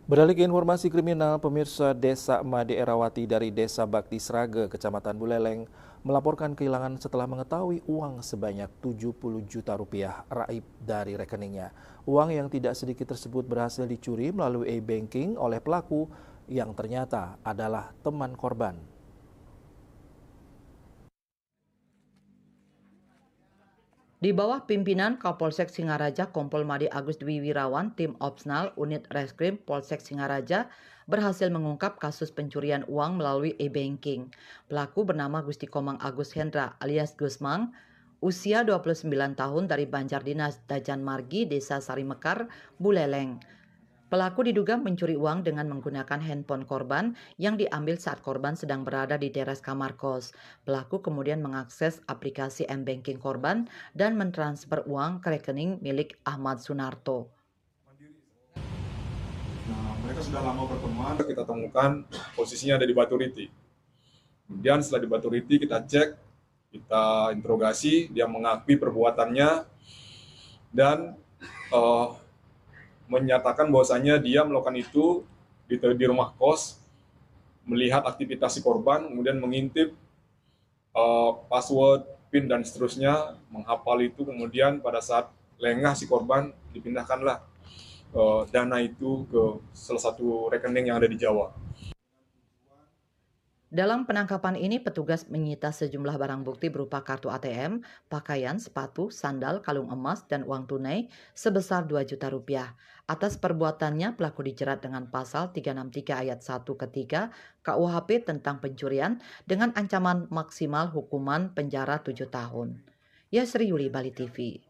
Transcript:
Beralih ke informasi kriminal, pemirsa Desa Made Erawati dari Desa Bakti Sraga, Kecamatan Buleleng, melaporkan kehilangan setelah mengetahui uang sebanyak 70 juta rupiah raib dari rekeningnya. Uang yang tidak sedikit tersebut berhasil dicuri melalui e-banking oleh pelaku yang ternyata adalah teman korban. Di bawah pimpinan Kapolsek Singaraja Kompol Made Agus Dwi Wirawan, tim Opsnal Unit Reskrim Polsek Singaraja berhasil mengungkap kasus pencurian uang melalui e-banking. Pelaku bernama Gusti Komang Agus Hendra alias Gusmang, usia 29 tahun dari Banjardinas Dajan Margi, Desa Sarimekar, Buleleng. Pelaku diduga mencuri uang dengan menggunakan handphone korban yang diambil saat korban sedang berada di teras kamar kos. Pelaku kemudian mengakses aplikasi m-banking korban dan mentransfer uang ke rekening milik Ahmad Sunarto. Nah, mereka sudah lama berteman, kita temukan posisinya ada di Batu Riti. Kemudian setelah di Batu Riti kita cek, kita interogasi, dia mengakui perbuatannya dan menyatakan bahwasanya dia melakukan itu di rumah kos, melihat aktivitas si korban, kemudian mengintip password, PIN dan seterusnya, menghafal itu, kemudian pada saat lengah si korban dipindahkanlah dana itu ke salah satu rekening yang ada di Jawa. Dalam penangkapan ini, petugas menyita sejumlah barang bukti berupa kartu ATM, pakaian, sepatu, sandal, kalung emas, dan uang tunai sebesar 2 juta rupiah. Atas perbuatannya, pelaku dijerat dengan pasal 363 ayat 1 ketiga KUHP tentang pencurian dengan ancaman maksimal hukuman penjara 7 tahun. Yasri Yuli, Bali TV.